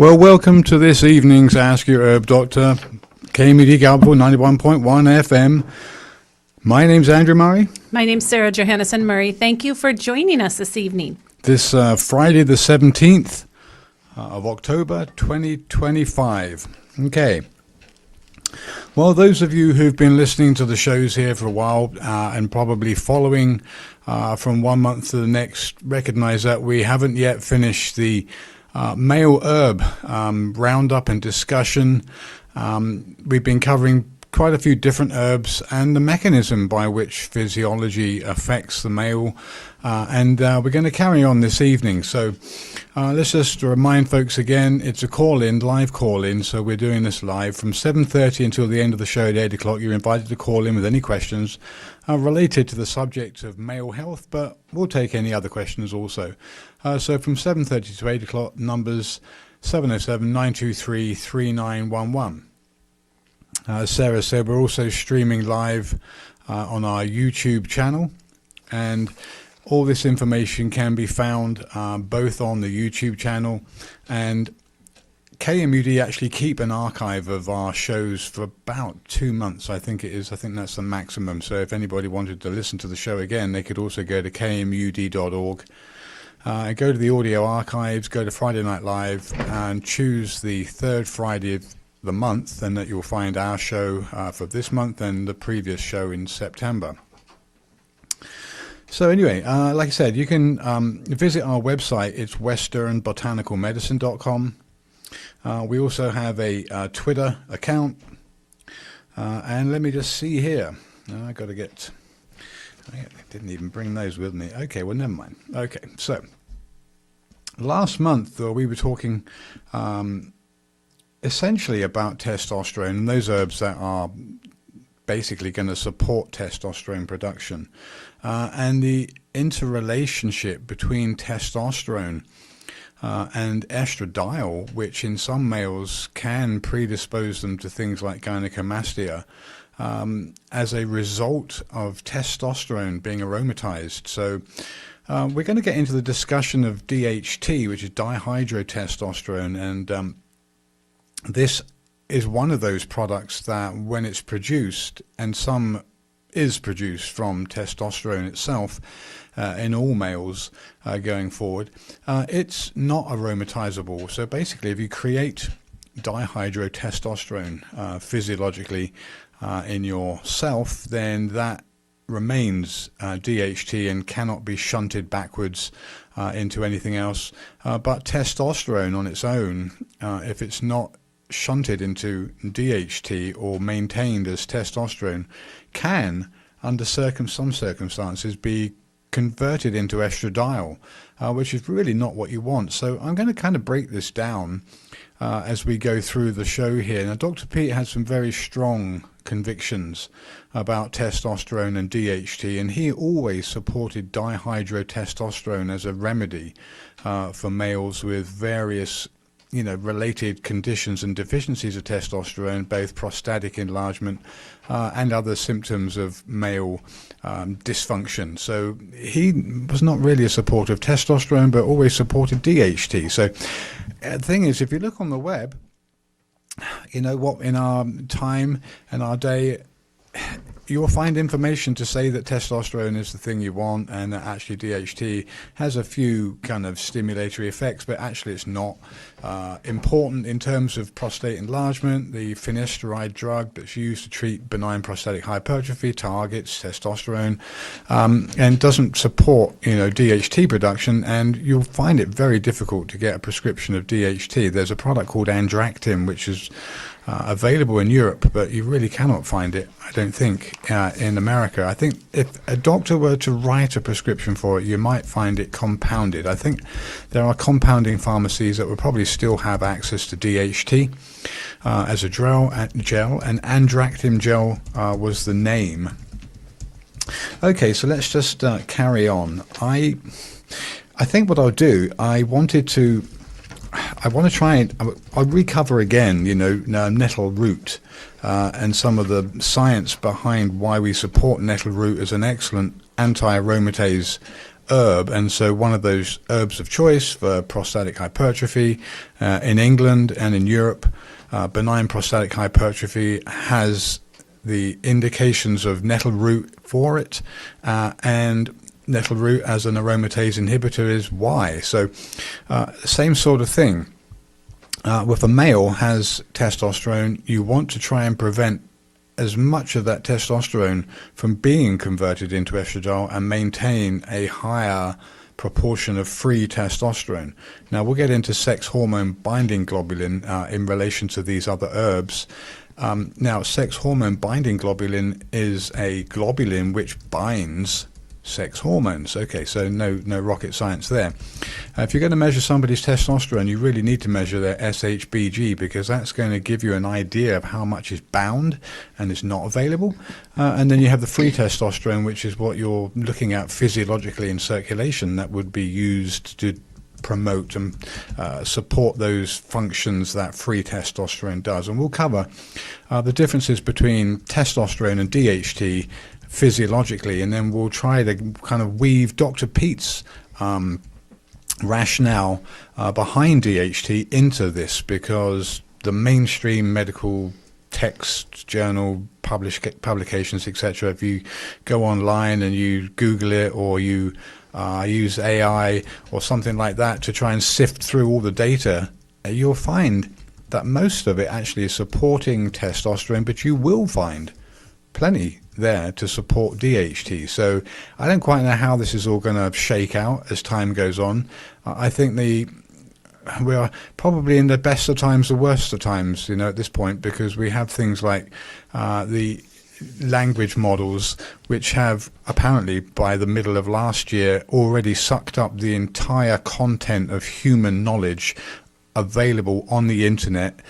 Well, welcome to this evening's Ask Your Herb Doctor, KMUD Galveston 91.1 FM. My name's Andrew Murray. My name's Sarah Johannesson Murray. Thank you for joining us this evening. This Friday the 17th of October 2025. Okay. Well, those of you who've been listening to the shows here for a while and probably following from one month to the next recognize that we haven't yet finished the male herb roundup and discussion. We've been covering quite a few different herbs and the mechanism by which physiology affects the male, and we're going to carry on this evening. So let's just remind folks again, it's a call-in, live call-in, so we're doing this live from 7:30 until the end of the show at 8 o'clock. You're invited to call in with any questions related to the subject of male health, but we'll take any other questions also. So from 7:30 to 8 o'clock, numbers 707-923-3911. As Sarah said, we're also streaming live on our YouTube channel, and all this information can be found both on the YouTube channel, and KMUD actually keep an archive of our shows for about 2 months, I think it is. I think that's the maximum. So if anybody wanted to listen to the show again, they could also go to kmud.org. Go to the audio archives, go to Friday Night Live, and choose the third Friday of the month, and that you'll find our show for this month and the previous show in September. So anyway, like I said, you can visit our website. It's westernbotanicalmedicine.com. We also have a Twitter account, and let me just see here. I didn't even bring those with me. Okay, well, never mind. Okay, so last month we were talking essentially about testosterone and those herbs that are basically going to support testosterone production, and the interrelationship between testosterone and estradiol, which in some males can predispose them to things like gynecomastia, as a result of testosterone being aromatized. So we're going to get into the discussion of DHT, which is dihydrotestosterone, and this is one of those products that when it's produced, and some is produced from testosterone itself in all males going forward, it's not aromatizable. So basically, if you create dihydrotestosterone physiologically in yourself, then that remains DHT and cannot be shunted backwards into anything else. But testosterone on its own, if it's not shunted into DHT or maintained as testosterone, can, under some circumstances, be converted into estradiol, which is really not what you want. So I'm going to kind of break this down as we go through the show here. Now, Dr. Pete has some very strong convictions about testosterone and DHT, and he always supported dihydrotestosterone as a remedy for males with various related conditions and deficiencies of testosterone, both prostatic enlargement and other symptoms of male dysfunction. So he was not really a supporter of testosterone, but always supported DHT. So the thing is, if you look on the web, in our time and our day, you'll find information to say that testosterone is the thing you want, and that actually DHT has a few kind of stimulatory effects, but actually it's not important in terms of prostate enlargement. The finasteride drug that's used to treat benign prostatic hypertrophy targets testosterone and doesn't support DHT production, and you'll find it very difficult to get a prescription of DHT. There's a product called Andractim, which is available in Europe, but you really cannot find it, I don't think, in America. I think if a doctor were to write a prescription for it, you might find it compounded. I think there are compounding pharmacies that would probably still have access to DHT as a gel, and Andractim gel was the name. Okay, so let's just carry on. I think what I'll do, I want to try and I'll recover again, nettle root and some of the science behind why we support nettle root as an excellent anti-aromatase herb, and so one of those herbs of choice for prostatic hypertrophy in England and in Europe, benign prostatic hypertrophy has the indications of nettle root for it, and nettle root as an aromatase inhibitor is why. So same sort of thing. If a male has testosterone, you want to try and prevent as much of that testosterone from being converted into estradiol and maintain a higher proportion of free testosterone. Now, we'll get into sex hormone binding globulin in relation to these other herbs. Now, sex hormone binding globulin is a globulin which binds sex hormones. Okay, so no rocket science there. If you're going to measure somebody's testosterone, you really need to measure their SHBG, because that's going to give you an idea of how much is bound and is not available. And then you have the free testosterone, which is what you're looking at physiologically in circulation, that would be used to promote and support those functions that free testosterone does. And we'll cover the differences between testosterone and DHT physiologically, and then we'll try to kind of weave Dr. Pete's rationale behind DHT into this, because the mainstream medical text, journal, publications, etc., if you go online and you Google it, or you use AI or something like that to try and sift through all the data, you'll find that most of it actually is supporting testosterone, but you will find plenty there to support DHT. So I don't quite know how this is all going to shake out as time goes on. I think we are probably in the best of times, the worst of times, at this point, because we have things like the language models, which have apparently by the middle of last year already sucked up the entire content of human knowledge available on the internet,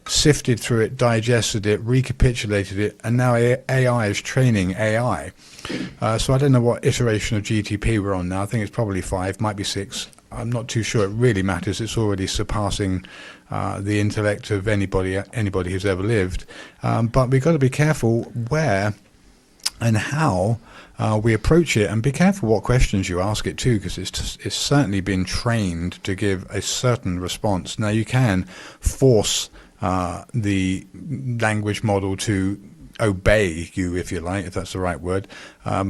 sifted through it, digested it, recapitulated it, and now AI is training AI. So I don't know what iteration of GTP we're on now. I think it's probably 5, might be 6. I'm not too sure it really matters. It's already surpassing the intellect of anybody who's ever lived. But we've got to be careful where and how we approach it, and be careful what questions you ask it too, because it's certainly been trained to give a certain response. Now, you can force the language model to obey you, if you like, if that's the right word,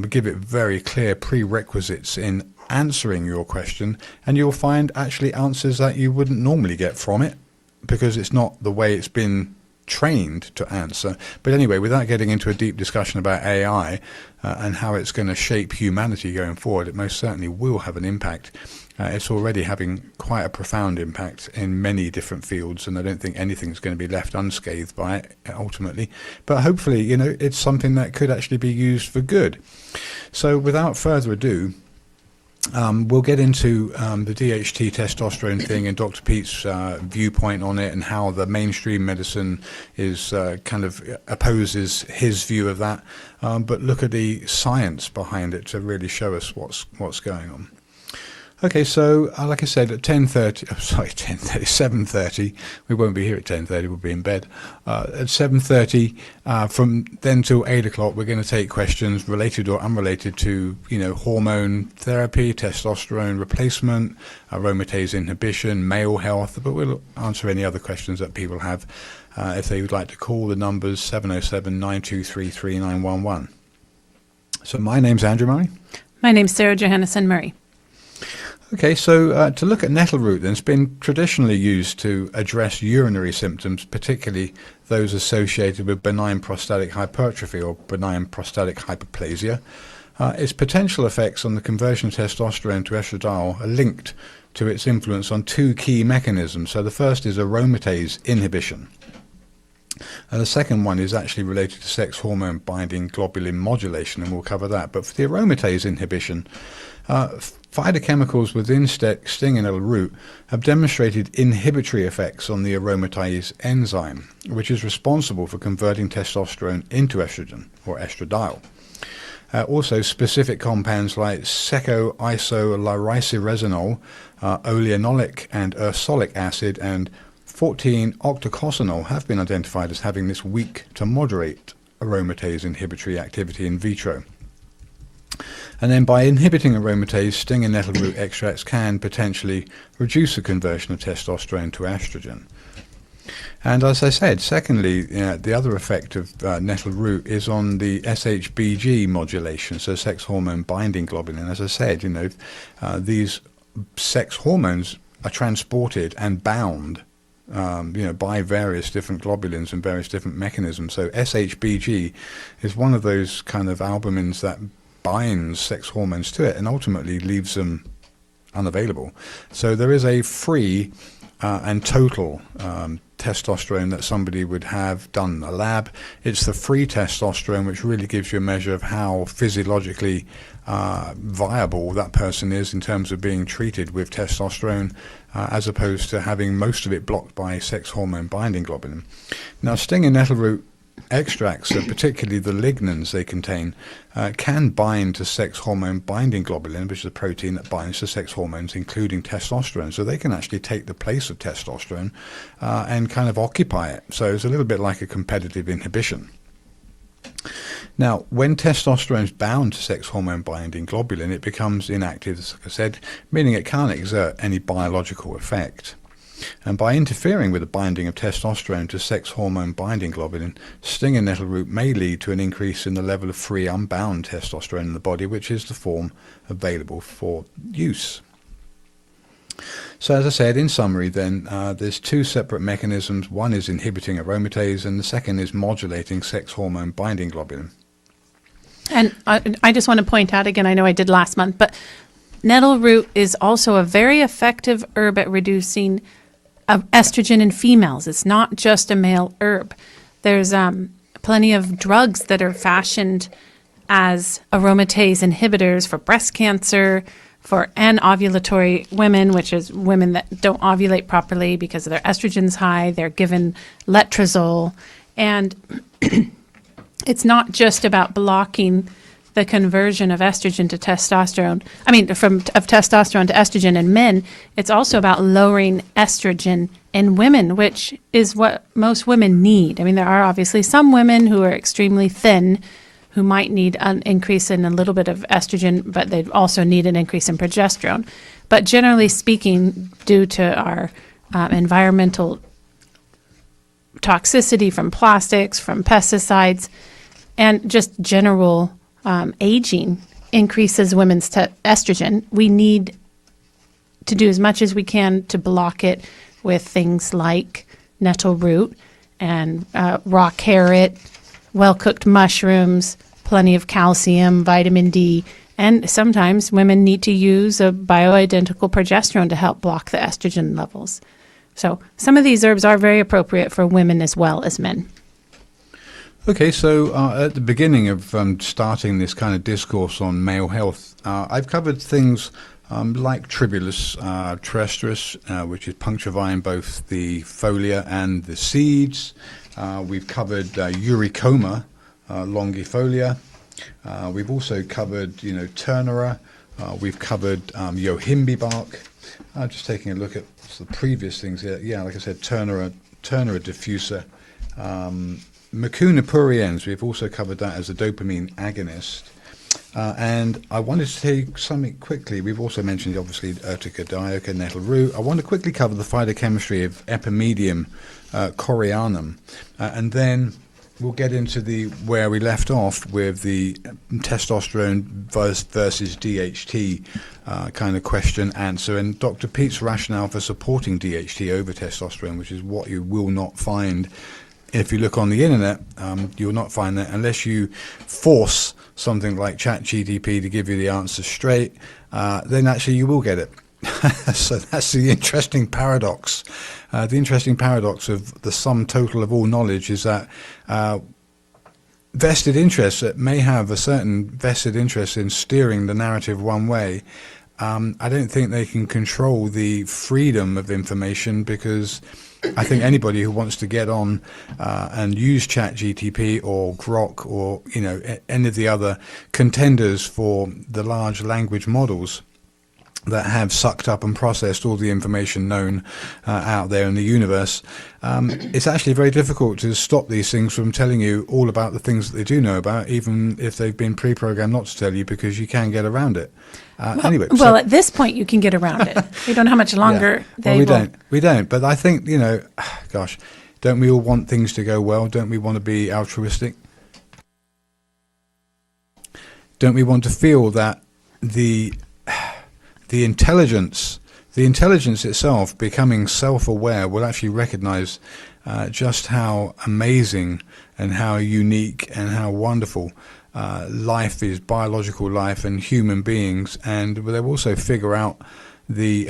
give it very clear prerequisites in answering your question, and you'll find actually answers that you wouldn't normally get from it, because it's not the way it's been trained to answer. But anyway, without getting into a deep discussion about AI and how it's going to shape humanity going forward, it most certainly will have an impact. It's already having quite a profound impact in many different fields, and I don't think anything's going to be left unscathed by it ultimately. But hopefully, it's something that could actually be used for good. So without further ado, we'll get into the DHT testosterone thing and Dr. Pete's viewpoint on it, and how the mainstream medicine is kind of opposes his view of that. But look at the science behind it to really show us what's going on. Okay, so like I said, at 7:30, we won't be here at 10:30, we'll be in bed. At 7:30, from then till 8 o'clock, we're going to take questions related or unrelated to, hormone therapy, testosterone replacement, aromatase inhibition, male health, but we'll answer any other questions that people have. If they would like to call, the numbers 707-923-3911. So my name's Andrew Murray. My name's Sarah Johannesson Murray. Okay, so to look at nettle root, then, it's been traditionally used to address urinary symptoms, particularly those associated with benign prostatic hypertrophy or benign prostatic hyperplasia. Its potential effects on the conversion of testosterone to estradiol are linked to its influence on 2 key mechanisms. So the first is aromatase inhibition. And the second one is actually related to sex hormone binding globulin modulation, and we'll cover that. But for the aromatase inhibition, phytochemicals within sting and nettle root have demonstrated inhibitory effects on the aromatase enzyme, which is responsible for converting testosterone into estrogen, or estradiol. Also, specific compounds like secoisolyriceresinol, oleanolic and ursolic acid, and 14-octocosanol have been identified as having this weak to moderate aromatase inhibitory activity in vitro. And then by inhibiting aromatase, sting and nettle root extracts can potentially reduce the conversion of testosterone to estrogen. And as I said, secondly, the other effect of nettle root is on the SHBG modulation, so sex hormone binding globulin. As I said, these sex hormones are transported and bound by various different globulins and various different mechanisms. So SHBG is one of those kind of albumins that binds sex hormones to it and ultimately leaves them unavailable. So there is a free and total testosterone that somebody would have done in a lab. It's the free testosterone which really gives you a measure of how physiologically viable that person is in terms of being treated with testosterone, as opposed to having most of it blocked by sex hormone binding globulin. Now, sting and nettle root extracts, particularly the lignans they contain, can bind to sex hormone binding globulin, which is a protein that binds to sex hormones, including testosterone. So they can actually take the place of testosterone and kind of occupy it. So it's a little bit like a competitive inhibition. Now, when testosterone is bound to sex hormone binding globulin, it becomes inactive, as I said, meaning it can't exert any biological effect. And by interfering with the binding of testosterone to sex hormone binding globulin, sting and nettle root may lead to an increase in the level of free unbound testosterone in the body, which is the form available for use. So as I said, in summary then, there's two separate mechanisms. One is inhibiting aromatase and the second is modulating sex hormone binding globulin. And I just want to point out again, I know I did last month, but nettle root is also a very effective herb at reducing estrogen in females. It's not just a male herb. There's plenty of drugs that are fashioned as aromatase inhibitors for breast cancer, for anovulatory women, which is women that don't ovulate properly because their estrogen's high. They're given letrozole. And it's not just about blocking the conversion of estrogen to testosterone. Of testosterone to estrogen in men. It's also about lowering estrogen in women, which is what most women need. There are obviously some women who are extremely thin who might need an increase in a little bit of estrogen, but they also need an increase in progesterone. But generally speaking, due to our environmental toxicity from plastics, from pesticides, and just general aging increases women's estrogen, we need to do as much as we can to block it with things like nettle root and raw carrot, well-cooked mushrooms, plenty of calcium, vitamin D, and sometimes women need to use a bioidentical progesterone to help block the estrogen levels. So some of these herbs are very appropriate for women as well as men. Okay, so at the beginning of starting this kind of discourse on male health, I've covered things like Tribulus terrestris, which is punctivine, both the folia and the seeds. We've covered Eurycoma longifolia. We've also covered, Turnera. We've covered yohimbe bark. Just taking a look at the previous things here. Yeah, like I said, Turnera diffusa. Mucuna pruriens, we've also covered that as a dopamine agonist. And I wanted to take something quickly. We've also mentioned, obviously, Urtica dioica, nettle root. I want to quickly cover the phytochemistry of Epimedium corianum. And then we'll get into where we left off with the testosterone versus DHT kind of question answer, and Dr. Pete's rationale for supporting DHT over testosterone, which is what you will not find if you look on the internet. You'll not find that unless you force something like ChatGPT to give you the answer straight, then actually you will get it. So that's the interesting paradox. The interesting paradox of the sum total of all knowledge is that vested interests that may have a certain vested interest in steering the narrative one way, I don't think they can control the freedom of information, because I think anybody who wants to get on and use ChatGPT or Grok or any of the other contenders for the large language models that have sucked up and processed all the information known out there in the universe, it's actually very difficult to stop these things from telling you all about the things that they do know about, even if they've been pre-programmed not to tell you, because you can get around it. Anyway, well, at this point, you can get around it. We don't know how much longer they will. We don't. But I think, gosh, don't we all want things to go well? Don't we want to be altruistic? Don't we want to feel that the intelligence itself, becoming self-aware, will actually recognize just how amazing and how unique and how wonderful life is, biological life and human beings, and they'll also figure out the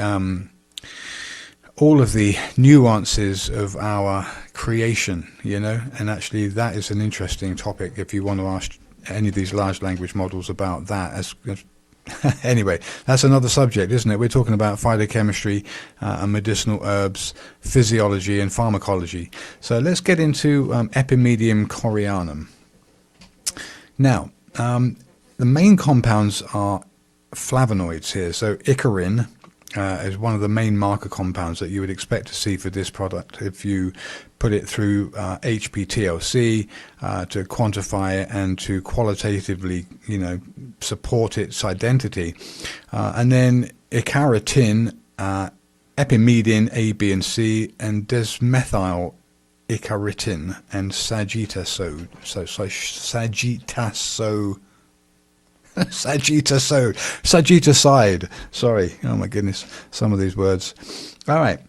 all of the nuances of our creation, and actually that is an interesting topic if you want to ask any of these large language models about that. Anyway, that's another subject, isn't it? We're talking about phytochemistry and medicinal herbs, physiology and pharmacology. So let's get into Epimedium corianum. Now, the main compounds are flavonoids here. So icarin is one of the main marker compounds that you would expect to see for this product if you put it through HPTLC to quantify it and to qualitatively, support its identity. And then icaritin, epimedin A, B, and C, and desmethyl icaritin, and sagitoside. Sorry. Oh my goodness. Some of these words. All right.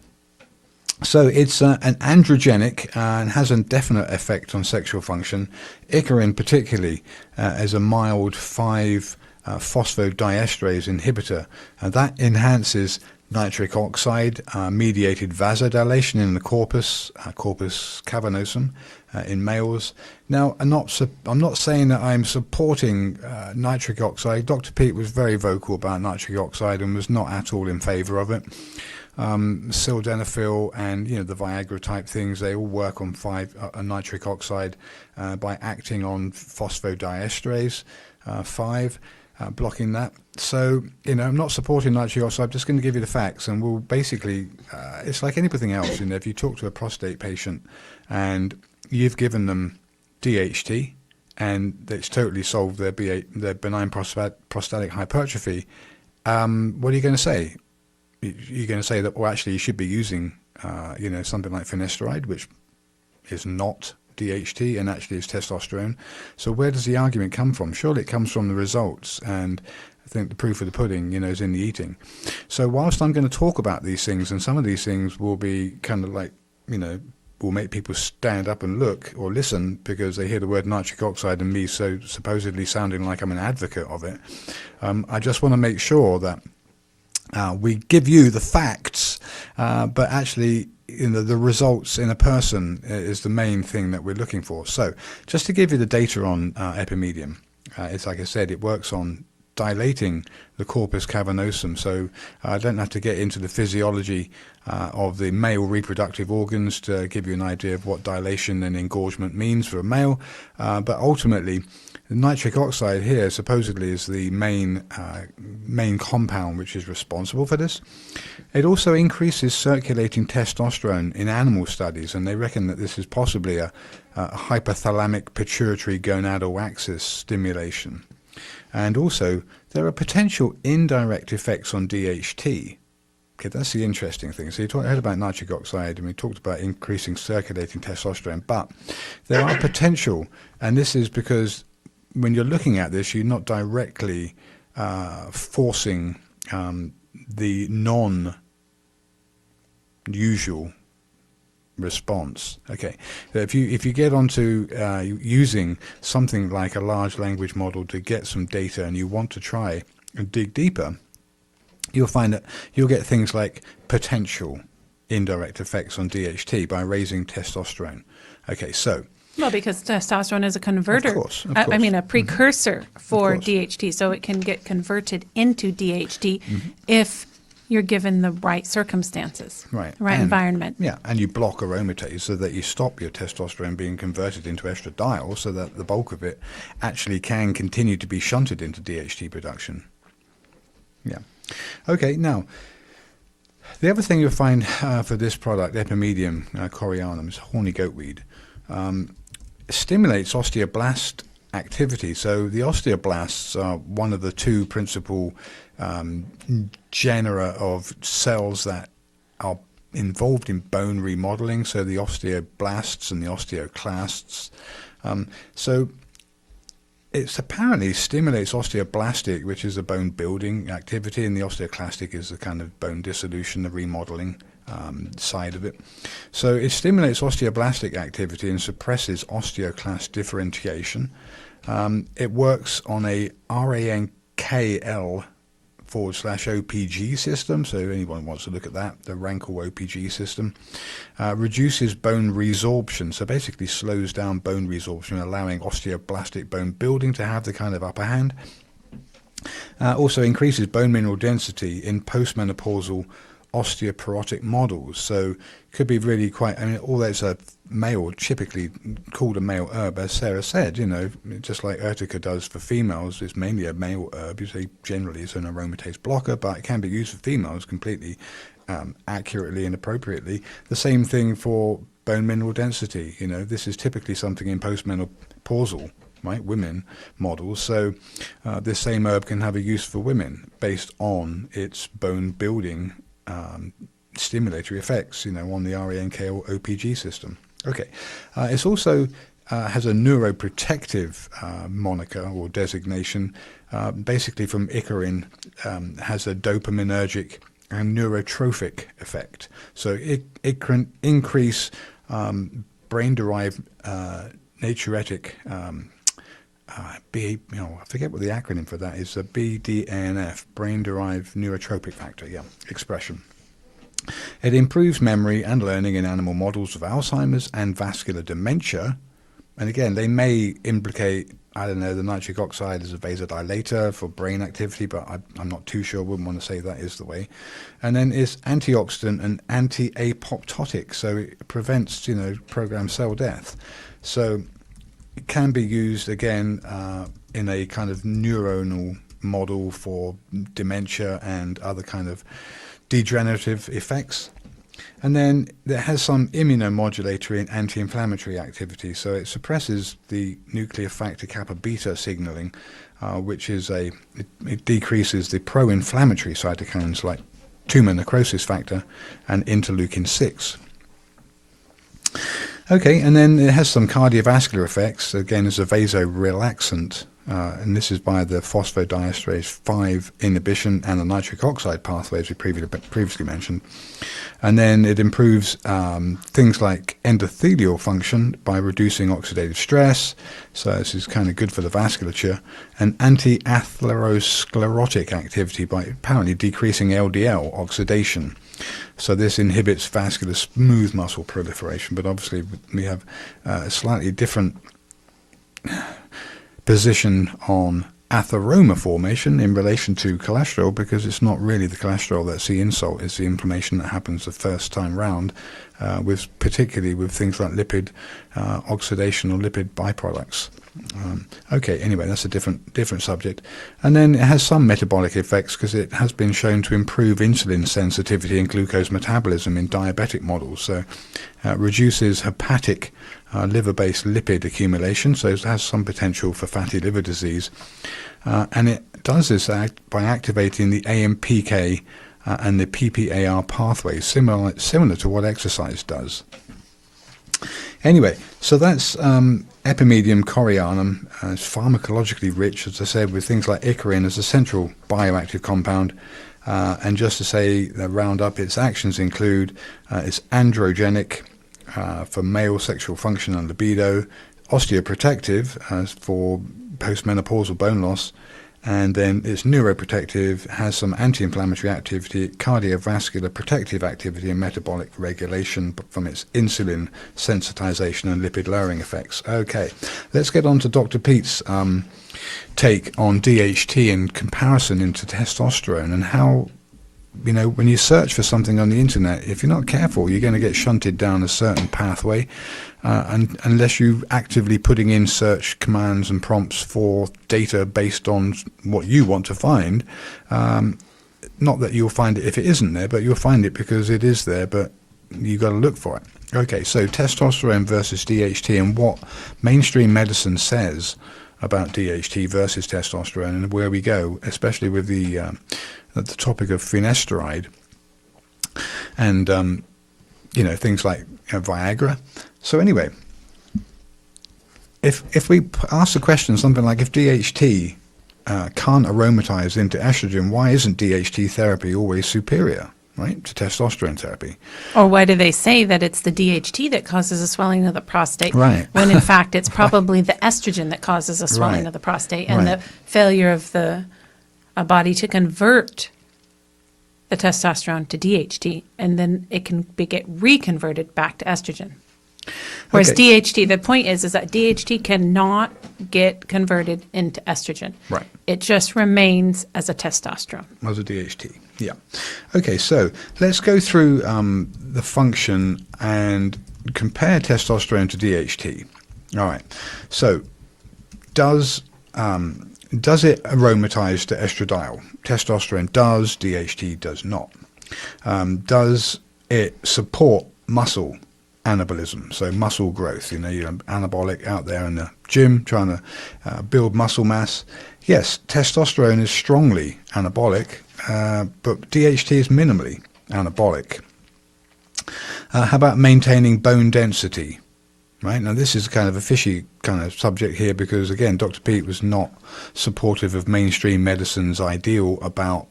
So it's an androgenic and has a definite effect on sexual function. Icarin particularly is a mild 5-phosphodiesterase inhibitor, and that enhances nitric oxide mediated vasodilation in the corpus cavernosum in males. Now, I'm not saying that I'm supporting nitric oxide. Dr. Pete was very vocal about nitric oxide and was not at all in favor of it. Sildenafil and the Viagra type things, they all work on nitric oxide by acting on phosphodiesterase 5. Blocking that. So, I'm not supporting nitric oxide. I'm just going to give you the facts, and we'll basically, it's like anything else. If you talk to a prostate patient and you've given them DHT and it's totally solved their benign prostatic hypertrophy, what are you going to say? You're going to say that, well, actually, you should be using, something like finasteride, which is not DHT and actually is testosterone. So where does the argument come from? Surely it comes from the results, and I think the proof of the pudding, is in the eating. So whilst I'm going to talk about these things, and some of these things will be kind of like, will make people stand up and look or listen because they hear the word nitric oxide and me so supposedly sounding like I'm an advocate of it. I just want to make sure that we give you the facts, but actually, the results in a person is the main thing that we're looking for. So, just to give you the data on Epimedium, it's like I said, it works on dilating the corpus cavernosum. So, I don't have to get into the physiology of the male reproductive organs to give you an idea of what dilation and engorgement means for a male, but ultimately, the nitric oxide here supposedly is the main compound which is responsible for this. It also increases circulating testosterone in animal studies, and they reckon that this is possibly a hypothalamic pituitary gonadal axis stimulation. And also, there are potential indirect effects on DHT. Okay, that's the interesting thing. So you heard about nitric oxide, and we talked about increasing circulating testosterone, but there are potential, and this is because when you're looking at this, you're not directly forcing the non-usual response. Okay, so if you get onto using something like a large language model to get some data, and you want to try and dig deeper, you'll find that you'll get things like potential indirect effects on DHT by raising testosterone. Okay, so. Well, because testosterone is a converter. Of course. I mean, a precursor for DHT, so it can get converted into DHT if you're given the right circumstances, right environment. Yeah, and you block aromatase so that you stop your testosterone being converted into estradiol, so that the bulk of it actually can continue to be shunted into DHT production. Yeah. Okay, now, the other thing you'll find for this product, Epimedium corianum, is horny goatweed. Stimulates osteoblast activity. So the osteoblasts are one of the two principal genera of cells that are involved in bone remodeling. So the osteoblasts and the osteoclasts. So it apparently stimulates osteoblastic, which is a bone building activity, and the osteoclastic is the kind of bone dissolution, the remodeling side of it. So it stimulates osteoblastic activity and suppresses osteoclast differentiation. It works on a RANKL/OPG system, so anyone wants to look at that, the Rankle OPG system. Reduces bone resorption, so basically slows down bone resorption, allowing osteoblastic bone building to have the kind of upper hand. Also increases bone mineral density in postmenopausal osteoporotic models. So could be really quite, I mean, although it's a male, typically called a male herb, as Sarah said, just like urtica does for females, it's mainly a male herb. You say generally it's an aromatase blocker, but it can be used for females completely accurately and appropriately. The same thing for bone mineral density. This is typically something in postmenopausal, right, women models. So this same herb can have a use for women based on its bone building stimulatory effects, on the RANK or OPG system. Okay, it's also has a neuroprotective moniker or designation, basically from Icarin, has a dopaminergic and neurotrophic effect. So it can increase brain-derived natriuretic I forget what the acronym for that is, BDNF, brain-derived neurotropic factor, expression. It improves memory and learning in animal models of Alzheimer's and vascular dementia. And again, they may implicate, the nitric oxide as a vasodilator for brain activity, but I'm not too sure. I wouldn't want to say that is the way. And then it's antioxidant and anti-apoptotic, so it prevents, programmed cell death. So it can be used, again, in a kind of neuronal model for dementia and other kind of degenerative effects. And then it has some immunomodulatory and anti-inflammatory activity. So it suppresses the nuclear factor kappa beta signaling, which is it decreases the pro-inflammatory cytokines like tumor necrosis factor and interleukin-6. Okay, and then it has some cardiovascular effects. Again, as a vasorelaxant, and this is by the phosphodiesterase 5 inhibition and the nitric oxide pathway, as we previously mentioned. And then it improves things like endothelial function by reducing oxidative stress. So this is kind of good for the vasculature. And anti-atherosclerotic activity by apparently decreasing LDL oxidation. So this inhibits vascular smooth muscle proliferation, but obviously we have a slightly different position on atheroma formation in relation to cholesterol, because it's not really the cholesterol that's the insult, it's the inflammation that happens the first time round, particularly with things like lipid oxidation or lipid byproducts. Okay, anyway, that's a different subject. And then it has some metabolic effects because it has been shown to improve insulin sensitivity and glucose metabolism in diabetic models. So it reduces hepatic liver-based lipid accumulation, so it has some potential for fatty liver disease. And it does this by activating the AMPK and the PPAR pathways, similar to what exercise does. Anyway, so that's Epimedium corianum. It's pharmacologically rich, as I said, with things like Icarin as a central bioactive compound. And just to say, round up its actions include it's androgenic for male sexual function and libido, osteoprotective for postmenopausal bone loss, and then it's neuroprotective, has some anti-inflammatory activity, cardiovascular protective activity, and metabolic regulation from its insulin sensitization and lipid lowering effects. Okay, let's get on to Dr. Pete's take on DHT in comparison into testosterone, and how, when you search for something on the internet, if you're not careful, you're going to get shunted down a certain pathway, and unless you're actively putting in search commands and prompts for data based on what you want to find, not that you'll find it if it isn't there, but you'll find it because it is there, but you've got to look for it. Okay, so testosterone versus DHT, and what mainstream medicine says about DHT versus testosterone, and where we go, especially with the topic of finasteride and things like Viagra. So anyway, if we ask the question something like, if DHT can't aromatize into estrogen, why isn't DHT therapy always superior, right, to testosterone therapy? Or why do they say that it's the DHT that causes a swelling of the prostate, right, when in fact it's probably the estrogen that causes a swelling right, of the prostate, and right, the failure of the body to convert the testosterone to DHT, and then it can get reconverted back to estrogen. Whereas Okay. DHT, the point is that DHT cannot get converted into estrogen. Right. It just remains as a testosterone. As a DHT, yeah. Okay, so let's go through the function and compare testosterone to DHT. All right. So does it aromatize to estradiol? Testosterone does, DHT does not. Does it support muscle anabolism, so muscle growth? You're anabolic out there in the gym trying to build muscle mass. Yes, testosterone is strongly anabolic, but DHT is minimally anabolic. How about maintaining bone density? Right, now this is kind of a fishy kind of subject here, because again, Dr. Pete was not supportive of mainstream medicine's ideal about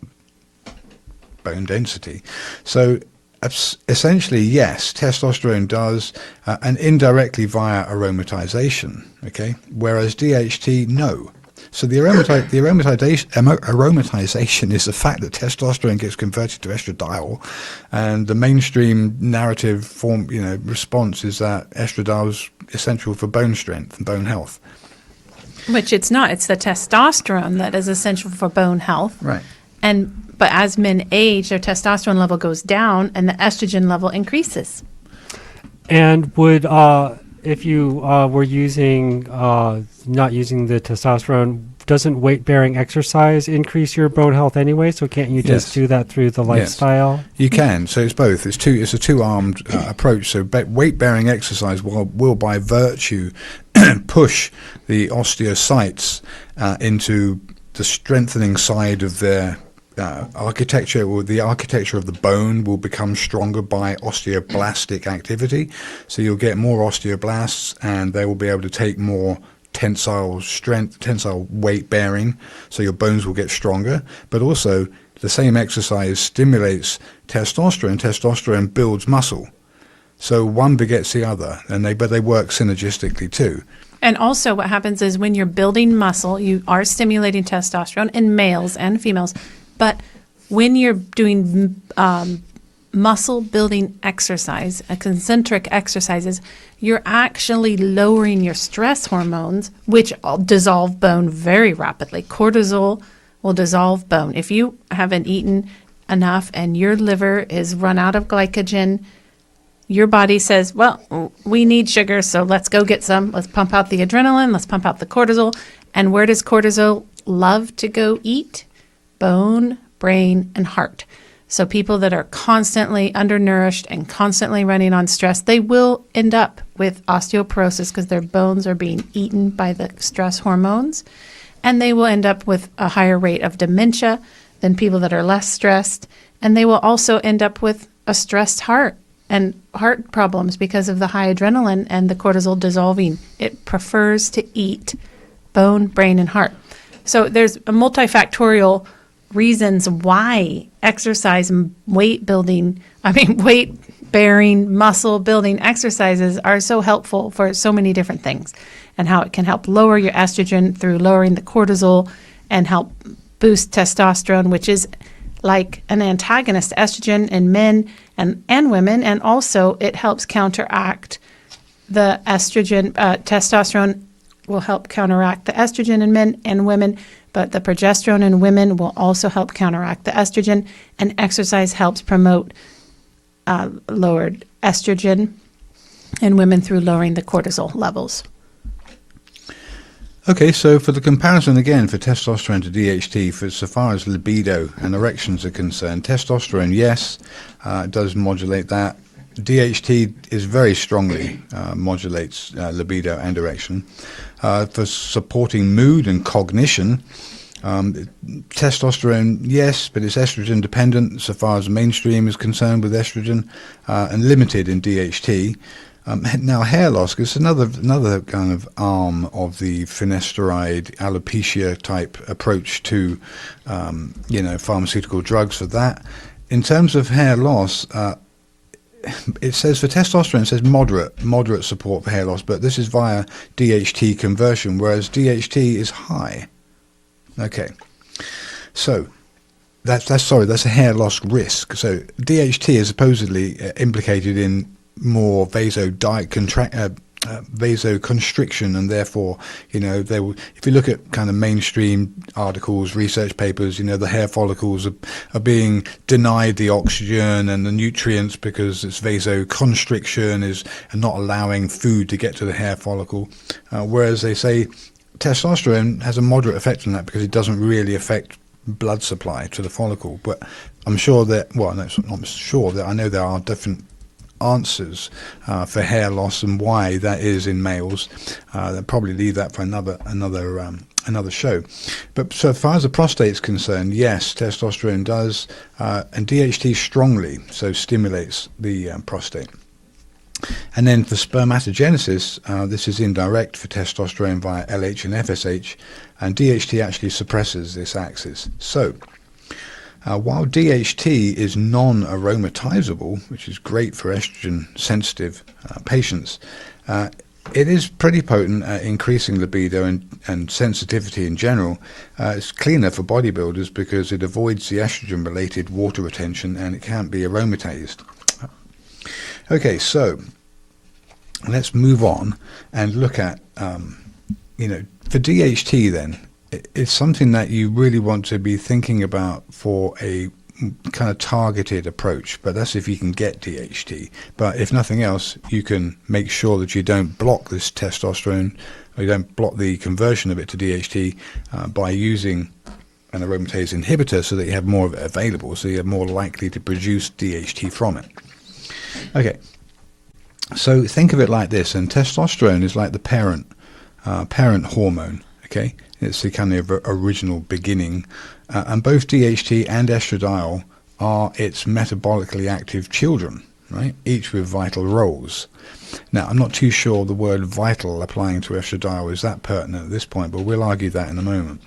bone density. So essentially, yes, testosterone does, and indirectly via aromatization, okay, whereas DHT, no. So the aromatization is the fact that testosterone gets converted to estradiol, and the mainstream narrative response is that estradiol is essential for bone strength and bone health. Which it's not. It's the testosterone that is essential for bone health. Right. But as men age, their testosterone level goes down and the estrogen level increases. And would if you were using not using the testosterone, doesn't weight-bearing exercise increase your bone health anyway? So can't you just do that through the lifestyle? Yes, you can. So it's both. It's a two-armed approach. So weight-bearing exercise will by virtue push the osteocytes into the strengthening side of their architecture, or the architecture of the bone will become stronger by osteoblastic activity. So you'll get more osteoblasts, and they will be able to take more tensile strength, tensile weight bearing. So your bones will get stronger. But also, the same exercise stimulates testosterone. Testosterone builds muscle. So one begets the other, but they work synergistically too. And also what happens is when you're building muscle, you are stimulating testosterone in males and females. But when you're doing muscle building exercise, concentric exercises, you're actually lowering your stress hormones, which dissolve bone very rapidly. Cortisol will dissolve bone. If you haven't eaten enough and your liver is run out of glycogen, your body says, well, we need sugar, so let's go get some. Let's pump out the adrenaline. Let's pump out the cortisol. And where does cortisol love to go eat? Bone, brain, and heart. So people that are constantly undernourished and constantly running on stress, they will end up with osteoporosis because their bones are being eaten by the stress hormones. And they will end up with a higher rate of dementia than people that are less stressed. And they will also end up with a stressed heart and heart problems because of the high adrenaline and the cortisol dissolving. It prefers to eat bone, brain, and heart. So there's a multifactorial reasons why exercise and weight bearing, muscle building exercises are so helpful for so many different things, and how it can help lower your estrogen through lowering the cortisol and help boost testosterone, which is like an antagonist to estrogen in men and women. And also it helps counteract the estrogen. Testosterone will help counteract the estrogen in men and women, but the progesterone in women will also help counteract the estrogen, and exercise helps promote lowered estrogen in women through lowering the cortisol levels. Okay, so for the comparison again for testosterone to DHT, for so far as libido and erections are concerned, testosterone, yes, it does modulate that. DHT is very strongly modulates libido and erection. For supporting mood and cognition, testosterone, yes, but it's estrogen dependent so far as mainstream is concerned with estrogen, and limited in DHT. Now, hair loss is another kind of arm of the finasteride alopecia type approach to, pharmaceutical drugs for that. In terms of hair loss, it says for testosterone, it says moderate support for hair loss, but this is via DHT conversion, whereas DHT is high. Okay, so that's a hair loss risk. So DHT is supposedly implicated in more vasoconstriction, and therefore, if you look at kind of mainstream articles, research papers, the hair follicles are being denied the oxygen and the nutrients because it's vasoconstriction is not allowing food to get to the hair follicle, whereas they say testosterone has a moderate effect on that because it doesn't really affect blood supply to the follicle. But I'm sure that, I know there are different answers for hair loss and why that is in males. They'll probably leave that for another show. But so far as the prostate is concerned, yes, testosterone does, and DHT strongly so stimulates the prostate. And then for spermatogenesis, this is indirect for testosterone via LH and FSH, and DHT actually suppresses this axis. So while DHT is non-aromatizable, which is great for estrogen-sensitive patients, it is pretty potent at increasing libido and sensitivity in general. It's cleaner for bodybuilders because it avoids the estrogen-related water retention, and it can't be aromatized. Okay, so let's move on and look at, for DHT then, it's something that you really want to be thinking about for a kind of targeted approach, but that's if you can get DHT. But if nothing else, you can make sure that you don't block this testosterone, or you don't block the conversion of it to DHT by using an aromatase inhibitor, so that you have more of it available, so you're more likely to produce DHT from it. Okay, so think of it like this, and testosterone is like the parent hormone, okay? It's the kind of original beginning, and both DHT and estradiol are its metabolically active children, right? Each with vital roles. Now, I'm not too sure the word vital applying to estradiol is that pertinent at this point, but we'll argue that in a moment.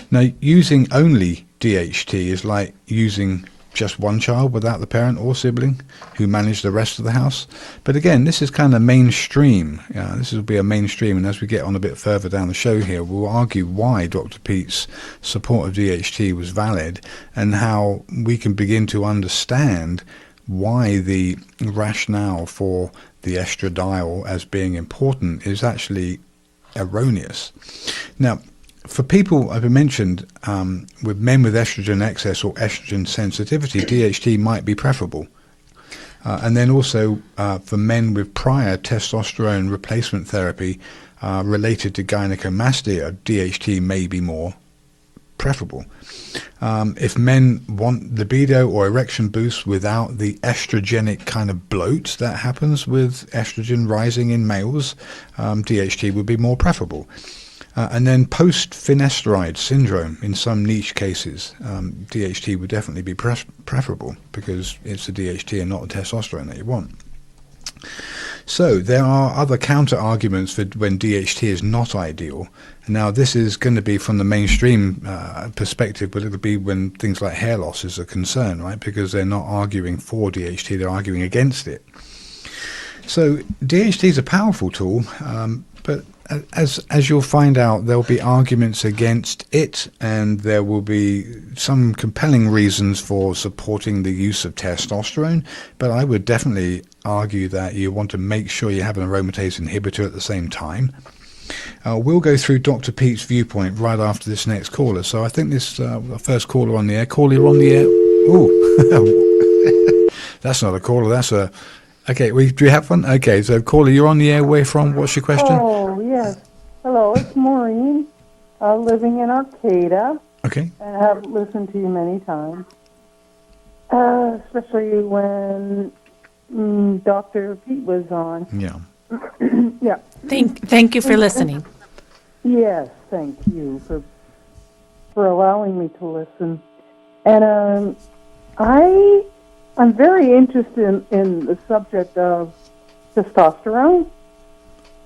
Now, using only DHT is like using just one child without the parent or sibling who manage the rest of the house. But again, this is kind of mainstream. This will be a mainstream, and as we get on a bit further down the show here, we'll argue why Dr. Pete's support of DHT was valid and how we can begin to understand why the rationale for the estradiol as being important is actually erroneous. Now, for people, I've mentioned, with men with estrogen excess or estrogen sensitivity, DHT might be preferable. And then also for men with prior testosterone replacement therapy related to gynecomastia, DHT may be more preferable. If men want libido or erection boost without the estrogenic kind of bloat that happens with estrogen rising in males, DHT would be more preferable. And then post-finasteride syndrome, in some niche cases, DHT would definitely be preferable because it's the DHT and not the testosterone that you want. So there are other counter-arguments for when DHT is not ideal. Now, this is going to be from the mainstream perspective, but it'll be when things like hair loss is a concern, right? Because they're not arguing for DHT, they're arguing against it. So DHT is a powerful tool, but as you'll find out, there'll be arguments against it, and there will be some compelling reasons for supporting the use of testosterone. But I would definitely argue that you want to make sure you have an aromatase inhibitor at the same time. We'll go through Dr. Pete's viewpoint right after this next caller. So I think this first caller on the air. Caller, you're on the air. Oh, that's not a caller. That's a... Okay, do you have one? Okay, so caller, you're on the air. Where from? What's your question? Oh, yes. Hello, it's Maureen, living in Arcata, Okay. and have listened to you many times, especially when Dr. Pete was on. Yeah. Yeah. Thank you for listening. Yes, thank you for allowing me to listen. And I'm very interested in the subject of testosterone.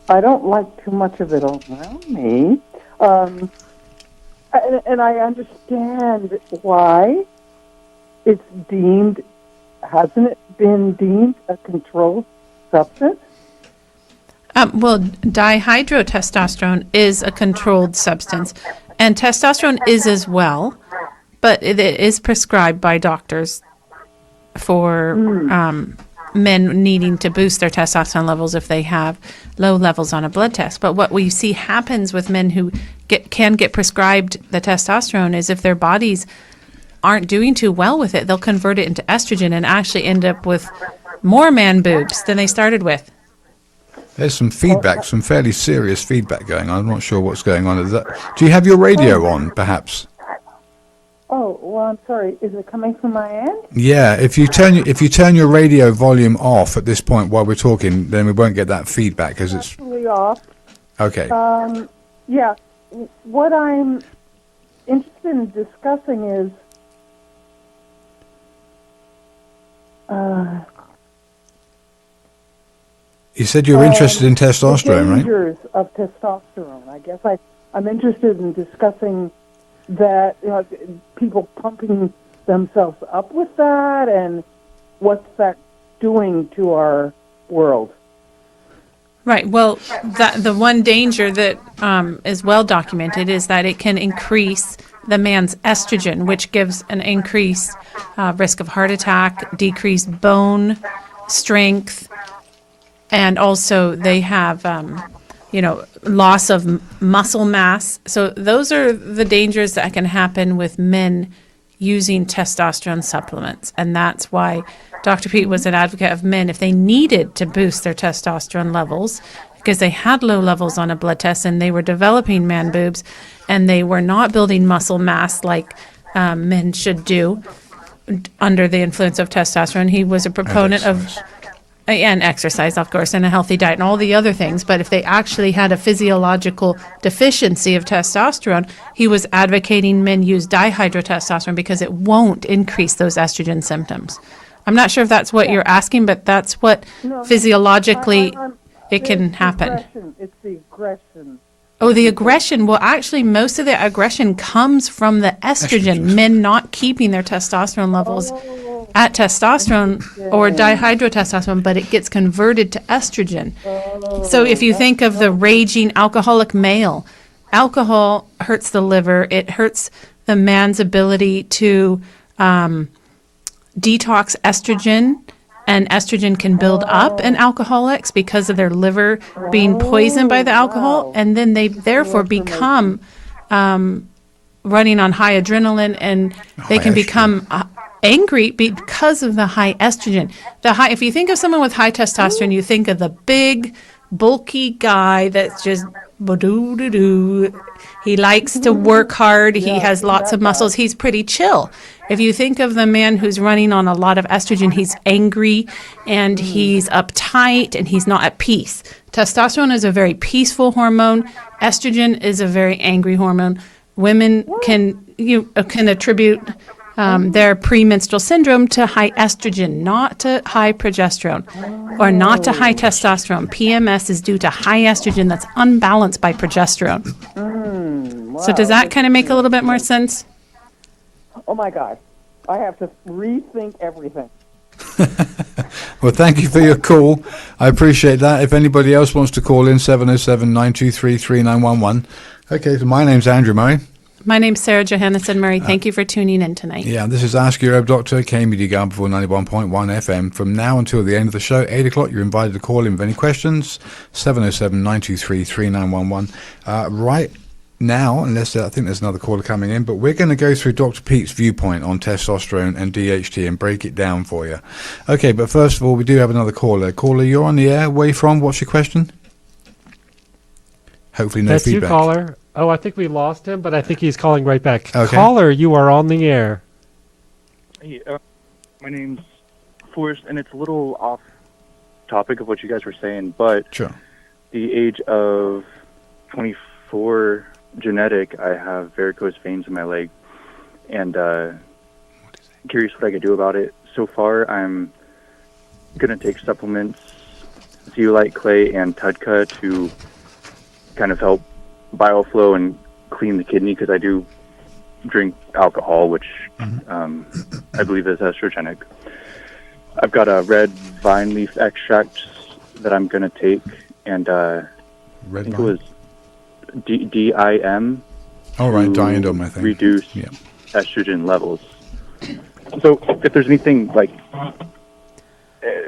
I don't like too much of it around me. And I understand why it's deemed, hasn't it been deemed a controlled substance? Well, dihydrotestosterone is a controlled substance, and testosterone is as well, but it is prescribed by doctors for men needing to boost their testosterone levels if they have low levels on a blood test. But what we see happens with men who can get prescribed the testosterone is if their bodies aren't doing too well with it, they'll convert it into estrogen and actually end up with more man boobs than they started with. There's some feedback, some fairly serious feedback going on. I'm not sure what's going on. Do you have your radio on, perhaps? Oh, well, I'm sorry. Is it coming from my end? Yeah. If you turn your radio volume off at this point while we're talking, then we won't get that feedback because it's Actually off. okay. Yeah. What I'm interested in discussing is You said you're interested in testosterone, the right? dangers of testosterone. I guess I'm interested in discussing that, people pumping themselves up with that and what's that doing to our world. Right. Well, the one danger that is well documented is that it can increase the man's estrogen, which gives an increased risk of heart attack, decreased bone strength, and also they have, loss of muscle mass. So those are the dangers that can happen with men using testosterone supplements. And that's why Dr. Pete was an advocate of men, if they needed to boost their testosterone levels, because they had low levels on a blood test and they were developing man boobs and they were not building muscle mass like men should do under the influence of testosterone. He was a proponent of... And exercise, of course, and a healthy diet and all the other things. But if they actually had a physiological deficiency of testosterone, he was advocating men use dihydrotestosterone because it won't increase those estrogen symptoms. I'm not sure if that's what you're asking, but that's what physiologically it can happen. It's the aggression. Oh, the aggression. Well, actually, most of the aggression comes from the estrogen, men not keeping their testosterone levels at testosterone or dihydrotestosterone, but it gets converted to estrogen. So if you think of the raging alcoholic male, alcohol hurts the liver. It hurts the man's ability to detox estrogen, and estrogen can build up in alcoholics because of their liver being poisoned by the alcohol, and then they therefore become running on high adrenaline, and they can become angry because of the high estrogen. If you think of someone with high testosterone, you think of the big, bulky guy that's just he likes to work hard. He has lots of muscles. He's pretty chill. If you think of the man who's running on a lot of estrogen, he's angry and he's uptight and he's not at peace. Testosterone is a very peaceful hormone. Estrogen is a very angry hormone. Women can attribute their premenstrual syndrome to high estrogen, not to high progesterone, or not to high testosterone. PMS is due to high estrogen that's unbalanced by progesterone. Wow. So does that kind of make a little bit more sense? Oh my God, I have to rethink everything. Well, thank you for your call. I appreciate that. If anybody else wants to call in, 707-923-3911. Okay, so my name's Andrew Murray. My name's Sarah Johannesson Murray. Thank you for tuning in tonight. Yeah, this is Ask Your Herb Doctor, KMUD Garberville 91.1 FM. From now until the end of the show, 8 o'clock, you're invited to call in with any questions, 707-923-3911. Right now, unless I think there's another caller coming in, but we're going to go through Dr. Pete's viewpoint on testosterone and DHT and break it down for you. Okay, but first of all, we do have another caller. Caller, you're on the air. Where are you from? What's your question? Hopefully no That's feedback. you, caller. Oh, I think we lost him, but I think he's calling right back. Okay. Caller, you are on the air. Hey, my name's Forrest, and it's a little off topic of what you guys were saying, but Sure. the age of 24 genetic, I have varicose veins in my leg, and curious what I could do about it. So far, I'm going to take supplements, zeolite clay and Tudka to kind of help bioflow and clean the kidney, because I do drink alcohol, which I believe is estrogenic. I've got a red vine leaf extract that I'm going to take, and I Red think line. it was DIM. All right, to diindom, I think. reduce Yeah. estrogen levels. So if there's anything like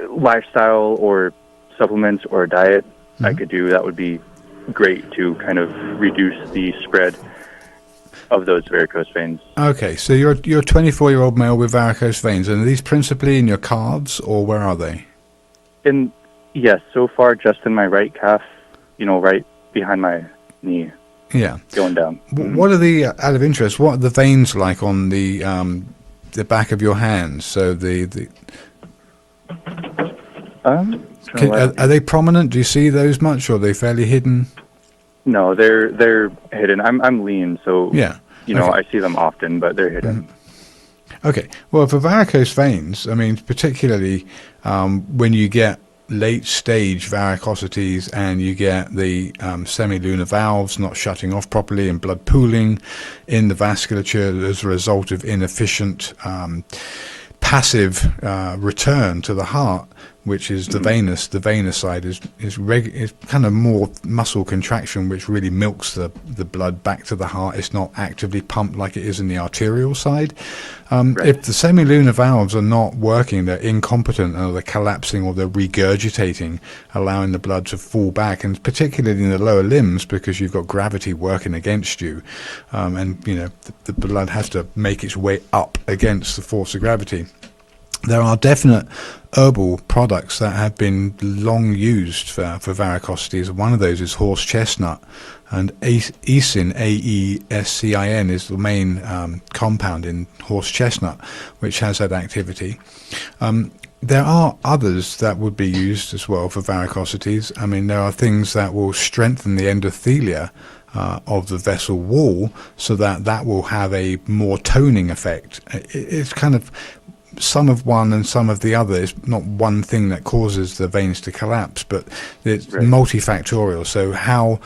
lifestyle or supplements or diet I could do, that would be great to kind of reduce the spread of those varicose veins. Okay, so you're a 24-year-old male with varicose veins, and are these principally in your calves, or where are they? And yes, so far just in my right calf, right behind my knee, Yeah. going down. What are the, out of interest, what are the veins like on the back of your hands? So are they prominent? Do you see those much, or are they fairly hidden? No, they're hidden. I'm lean, so Yeah. Okay. I see them often, but they're hidden. Okay. Well, for varicose veins, I mean, particularly when you get late-stage varicosities and you get the semilunar valves not shutting off properly and blood pooling in the vasculature as a result of inefficient passive return to the heart, which is the venous. The venous side is kind of more muscle contraction, which really milks the blood back to the heart. It's not actively pumped like it is in the arterial side. Right. If the semilunar valves are not working, they're incompetent, or they're collapsing, or they're regurgitating, allowing the blood to fall back, and particularly in the lower limbs, because you've got gravity working against you, and the blood has to make its way up against the force of gravity. There are definite herbal products that have been long used for varicosities. One of those is horse chestnut, and aesin, AESCIN, is the main compound in horse chestnut, which has that activity. There are others that would be used as well for varicosities. I mean, there are things that will strengthen the endothelia of the vessel wall, so that will have a more toning effect. It's kind of some of one and some of the other. It's not one thing that causes the veins to collapse, but it's Right. multifactorial. So how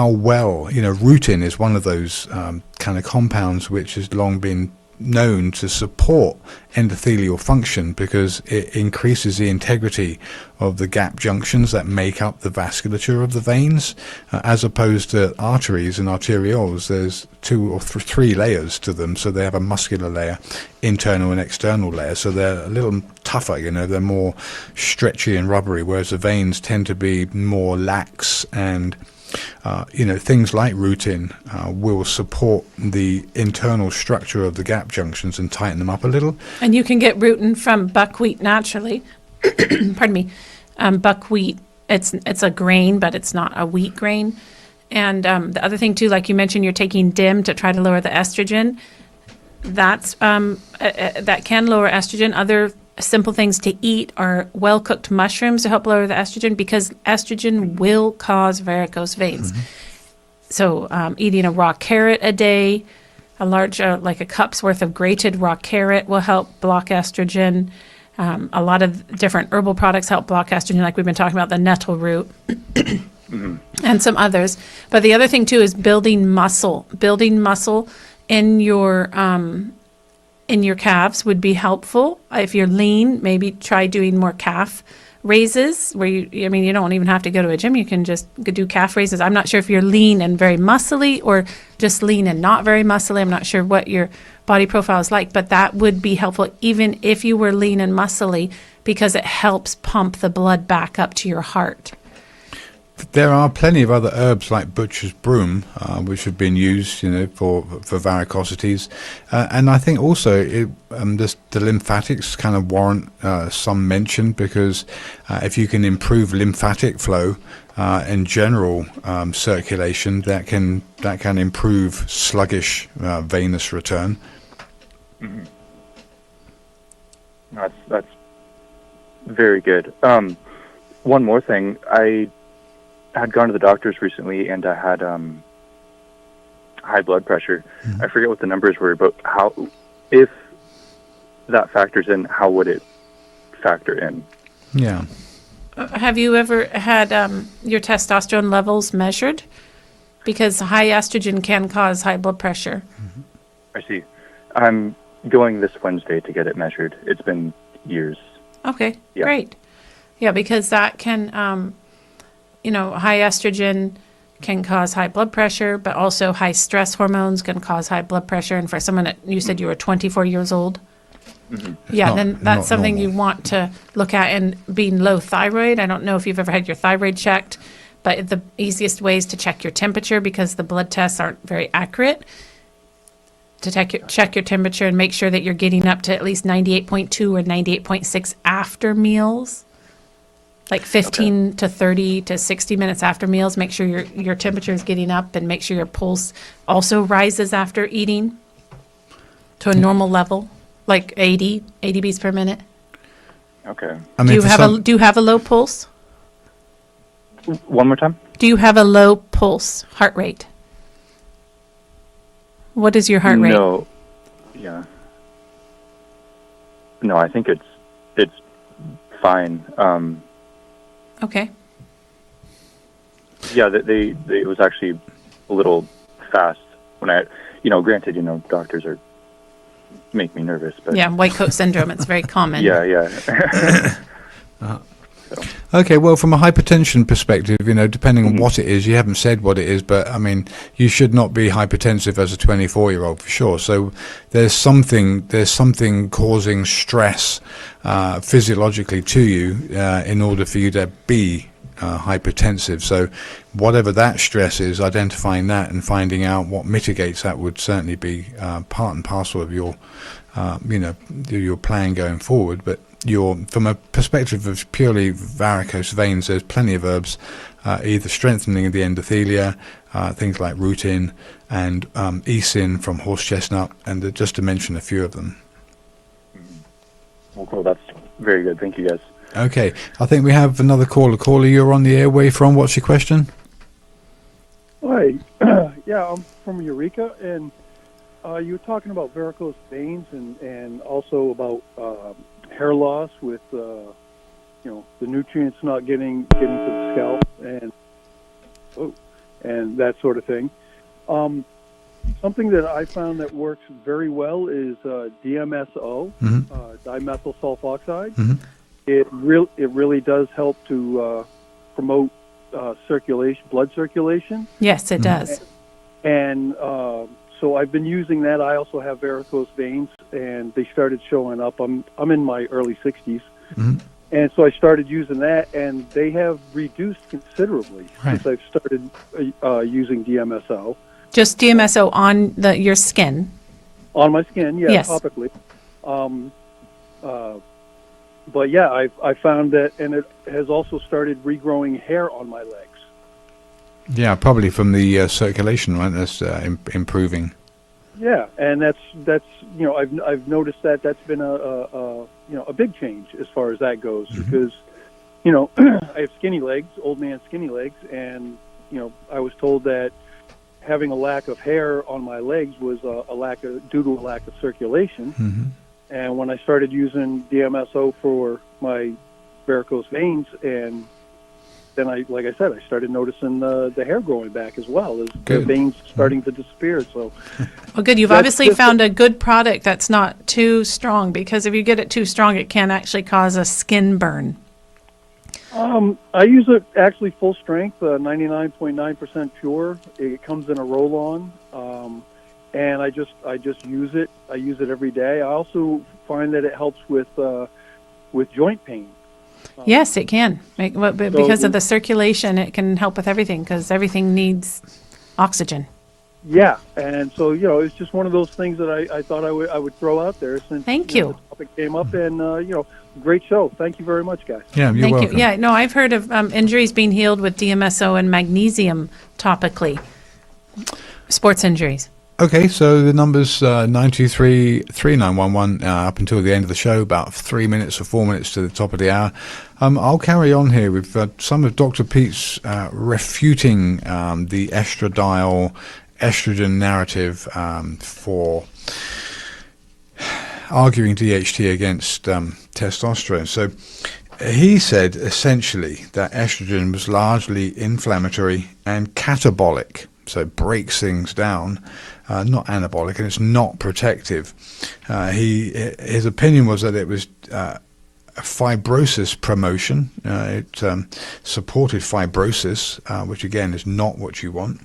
well, rutin is one of those kind of compounds which has long been known to support endothelial function, because it increases the integrity of the gap junctions that make up the vasculature of the veins, as opposed to arteries and arterioles. There's 2 or 3 layers to them, so they have a muscular layer, internal and external layer, so they're a little tougher, they're more stretchy and rubbery, whereas the veins tend to be more lax, and things like rutin will support the internal structure of the gap junctions and tighten them up a little. And you can get rutin from buckwheat naturally. Pardon me. Buckwheat, it's a grain, but it's not a wheat grain. And the other thing too, like you mentioned, you're taking DIM to try to lower the estrogen. That can lower estrogen. Other simple things to eat are well-cooked mushrooms to help lower the estrogen, because estrogen will cause varicose veins. So eating a raw carrot a day, a large, like a cup's worth of grated raw carrot, will help block estrogen. A lot of different herbal products help block estrogen, like we've been talking about, the nettle root and some others. But the other thing too is building muscle. Building muscle in your calves would be helpful. If you're lean, maybe try doing more calf raises, where you don't even have to go to a gym. You can just do calf raises. I'm not sure if you're lean and very muscly, or just lean and not very muscly. I'm not sure what your body profile is like, but that would be helpful even if you were lean and muscly, because it helps pump the blood back up to your heart. There are plenty of other herbs like butcher's broom, which have been used, for varicosities, and I think also the lymphatics kind of warrant some mention, because if you can improve lymphatic flow in general circulation, that can improve sluggish venous return. Mm-hmm. That's very good. One more thing, I had gone to the doctors recently, and I had high blood pressure. Mm-hmm. I forget what the numbers were, but if that factors in, how would it factor in? Yeah. Have you ever had your testosterone levels measured? Because high estrogen can cause high blood pressure. Mm-hmm. I see. I'm going this Wednesday to get it measured. It's been years. Okay, yeah. Great. Yeah, because that can, high estrogen can cause high blood pressure, but also high stress hormones can cause high blood pressure. And for someone that you said you were 24 years old, yeah, then that's something normal. You want to look at. And being low thyroid, I don't know if you've ever had your thyroid checked, but the easiest way is to check your temperature, because the blood tests aren't very accurate. To check your temperature and make sure that you're getting up to at least 98.2 or 98.6 after meals. Like 15 to 30 to 60 minutes after meals, make sure your temperature is getting up, and make sure your pulse also rises after eating to a normal level, like 80 beats per minute. Okay. Do you have a low pulse? One more time? Do you have a low pulse, heart rate? What is your heart rate? No. Yeah. No, I think it's fine. Okay. Yeah, it was actually a little fast when granted, doctors make me nervous, but yeah, white coat syndrome, it's very common. Yeah. Okay, well, from a hypertension perspective, depending on what it is, you haven't said what it is, but I mean, you should not be hypertensive as a 24-year-old for sure. So there's something causing stress physiologically to you in order for you to be hypertensive. So whatever that stress is, identifying that and finding out what mitigates that would certainly be part and parcel of your plan going forward. But from a perspective of purely varicose veins, there's plenty of herbs either strengthening the endothelia, things like rutin and esin from horse chestnut, and just to mention a few of them. Well, cool. That's very good. Thank you, guys. Okay, I think we have another caller. Caller, you're on the airway from. What's your question? Hi. Yeah, I'm from Eureka, and you were talking about varicose veins and also about hair loss with the nutrients not getting to the scalp and that sort of thing. Something that I found that works very well is DMSO, dimethyl sulfoxide. Mm-hmm. It really does help to promote blood circulation. Yes, it does. And so I've been using that. I also have varicose veins, and they started showing up. I'm in my early 60s, and so I started using that, and they have reduced considerably since I've started using DMSO. Just DMSO on your skin? On my skin, yes. Topically. But yeah, I found that, and it has also started regrowing hair on my legs. Yeah, probably from the circulation, right? That's improving. Yeah, and that's I've noticed that's been a big change as far as that goes, because I have skinny legs, old man skinny legs, and I was told that having a lack of hair on my legs was due to a lack of circulation. Mm-hmm. And when I started using DMSO for my varicose veins, and then I started noticing the hair growing back as well, as the veins starting to disappear. So, well, good. You've obviously found a good product that's not too strong, because if you get it too strong, it can actually cause a skin burn. I use it actually full strength, 99.9% pure. It comes in a roll-on. And I just use it. I use it every day. I also find that it helps with joint pain. Yes, it can. Because of the circulation, it can help with everything because everything needs oxygen. Yeah, and so it's just one of those things that I thought I would throw out there since Thank you. the topic came up, and great show. Thank you very much, guys. Yeah, you're Thank welcome. you. Yeah, no, I've heard of injuries being healed with DMSO and magnesium topically. Sports injuries. Okay, so the number's 923-3911 up until the end of the show, about 3 minutes or 4 minutes to the top of the hour. I'll carry on here with some of Dr. Pete's refuting the estradiol estrogen narrative for arguing DHT against testosterone. So he said essentially that estrogen was largely inflammatory and catabolic, so it breaks things down, not anabolic, and it's not protective. His opinion was that it was fibrosis promotion. It supported fibrosis, which again is not what you want.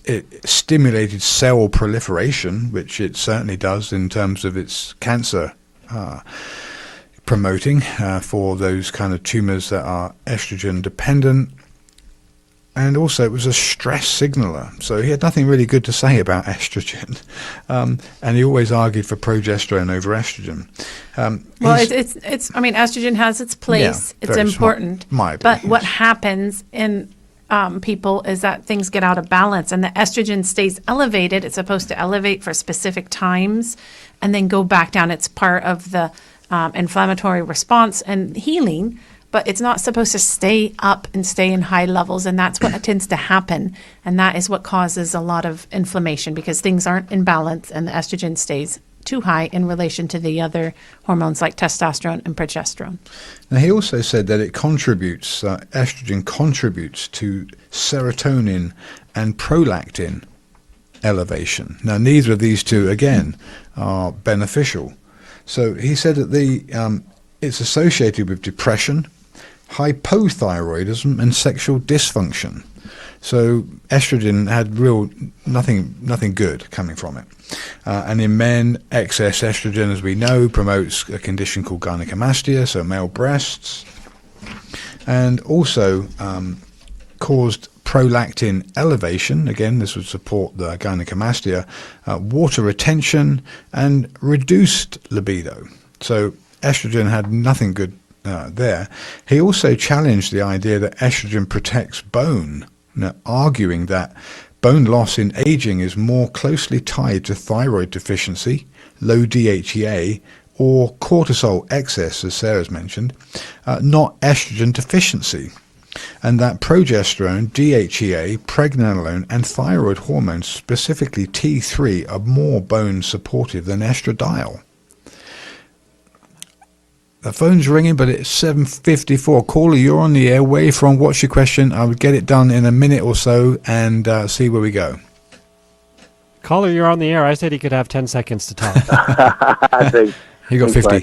It stimulated cell proliferation, which it certainly does in terms of its cancer promoting for those kind of tumors that are estrogen dependent. And also it was a stress signaler. So he had nothing really good to say about estrogen. And he always argued for progesterone over estrogen. Well, estrogen has its place. Yeah, it's important. But what happens in people is that things get out of balance and the estrogen stays elevated. It's supposed to elevate for specific times and then go back down. It's part of the inflammatory response and healing, but it's not supposed to stay up and stay in high levels, and that's what tends to happen, and that is what causes a lot of inflammation because things aren't in balance and the estrogen stays too high in relation to the other hormones like testosterone and progesterone. Now, he also said that it contributes, estrogen contributes to serotonin and prolactin elevation. Now, neither of these two, again, are beneficial. So he said that it's associated with depression, hypothyroidism, and sexual dysfunction. So estrogen had nothing good coming from it. And in men, excess estrogen, as we know, promotes a condition called gynecomastia, so male breasts, and also caused prolactin elevation. Again, this would support the gynecomastia, water retention, and reduced libido. So estrogen had nothing good there. He also challenged the idea that estrogen protects bone, arguing that bone loss in aging is more closely tied to thyroid deficiency, low DHEA, or cortisol excess, as Sarah's mentioned, not estrogen deficiency, and that progesterone, DHEA, pregnenolone, and thyroid hormones, specifically T3, are more bone supportive than estradiol. The phone's ringing, but it's 7:54. Caller, you're on the air. Where are you from? What's your question? I would get it done in a minute or so and see where we go. Caller, you're on the air. I said he could have 10 seconds to talk. He got 50.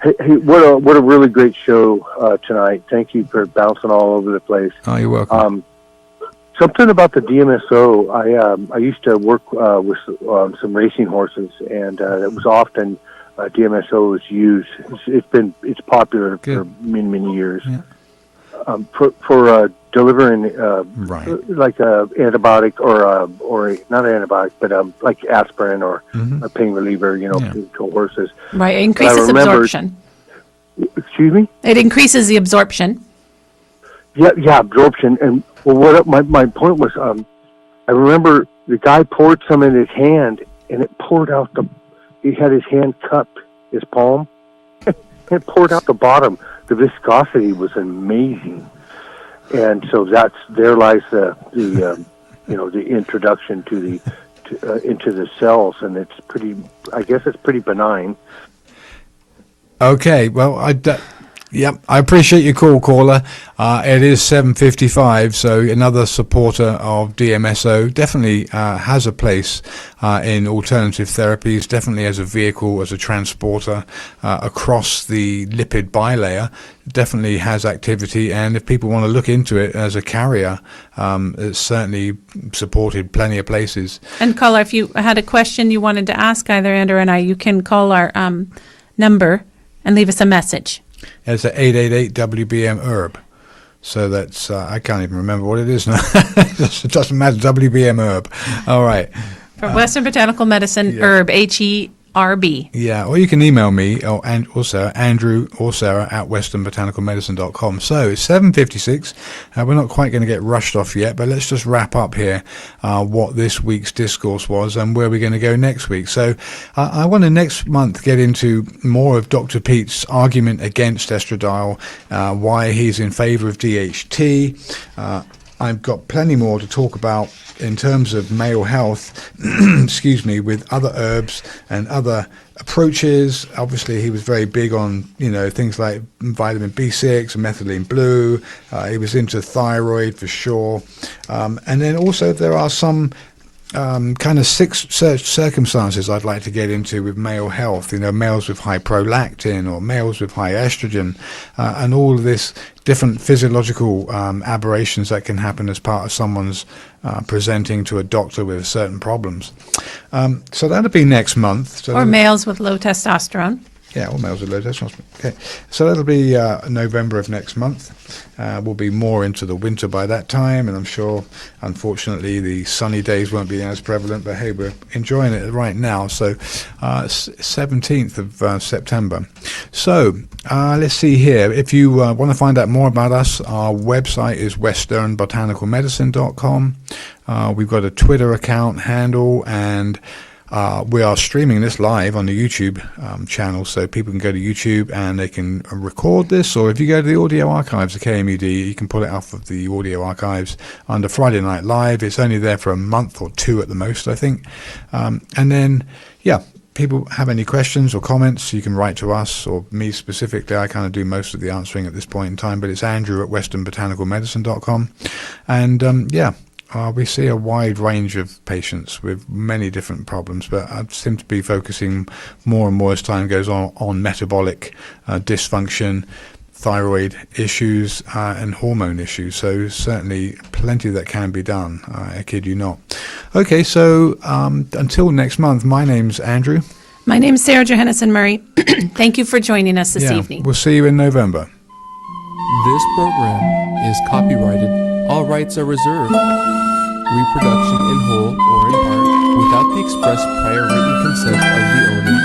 Hey, what a really great show tonight. Thank you for bouncing all over the place. Oh, you're welcome. Something about the DMSO. I used to work with some racing horses, and it was often DMSO is used. It's popular for many years. Yeah. For delivering Right. like a antibiotic or not antibiotic, but like aspirin or a pain reliever, to horses. Right, it increases absorption. Excuse me? It increases the absorption. Yeah, absorption. And my point was, I remember the guy poured some in his hand, and it poured out he had his hand cupped, his palm, and it poured out the bottom. The viscosity was amazing, and so there lies the introduction into the cells, and it's pretty. I guess it's pretty benign. Okay, well, I appreciate your call, caller. It is 7:55, so another supporter of DMSO definitely has a place in alternative therapies, definitely as a vehicle, as a transporter across the lipid bilayer, definitely has activity, and if people want to look into it as a carrier, it's certainly supported plenty of places. And caller, if you had a question you wanted to ask either Andrew and I, you can call our number and leave us a message. It's a 888 WBM herb. So that's, I can't even remember what it is now. It doesn't matter, WBM herb. All right. For Western Botanical Medicine, herb, HERB. Yeah, or you can email me, or Sarah, Andrew or Sarah at westernbotanicalmedicine.com. So it's 7:56. We're not quite going to get rushed off yet, but let's just wrap up here what this week's discourse was and where we're going to go next week. So I want to next month get into more of Dr. Pete's argument against estradiol, why he's in favor of DHT. I've got plenty more to talk about in terms of male health, excuse me, with other herbs and other approaches. Obviously, he was very big on, things like vitamin B6 and methylene blue. He was into thyroid for sure. And then also there are some kind of six circumstances I'd like to get into with male health, males with high prolactin or males with high estrogen, and all of this different physiological aberrations that can happen as part of someone's presenting to a doctor with certain problems. So that'll be next month. So Or males with low testosterone. Yeah, all males with low testosterone. Okay, so that'll be November of next month. We'll be more into the winter by that time, and I'm sure, unfortunately, the sunny days won't be as prevalent, but hey, we're enjoying it right now. So 17th of September. So let's see here. If you want to find out more about us, our website is westernbotanicalmedicine.com. We've got a Twitter account handle, and we are streaming this live on the YouTube channel, so people can go to YouTube and they can record this, or if you go to the audio archives of KMUD, you can pull it off of the audio archives under Friday Night Live. It's only there for a month or two at the most, I think. And then, people have any questions or comments, you can write to us, or me specifically. I kind of do most of the answering at this point in time, but it's Andrew at westernbotanicalmedicine.com. And we see a wide range of patients with many different problems, but I seem to be focusing more and more as time goes on metabolic dysfunction, thyroid issues, and hormone issues. So certainly plenty that can be done. I kid you not. Okay, so until next month, my name's Andrew. My name is Sarah Johannesson Murray. Thank you for joining us this evening. We'll see you in November. This program is copyrighted. All rights are reserved. Reproduction in whole or in part without the express prior written consent of the owner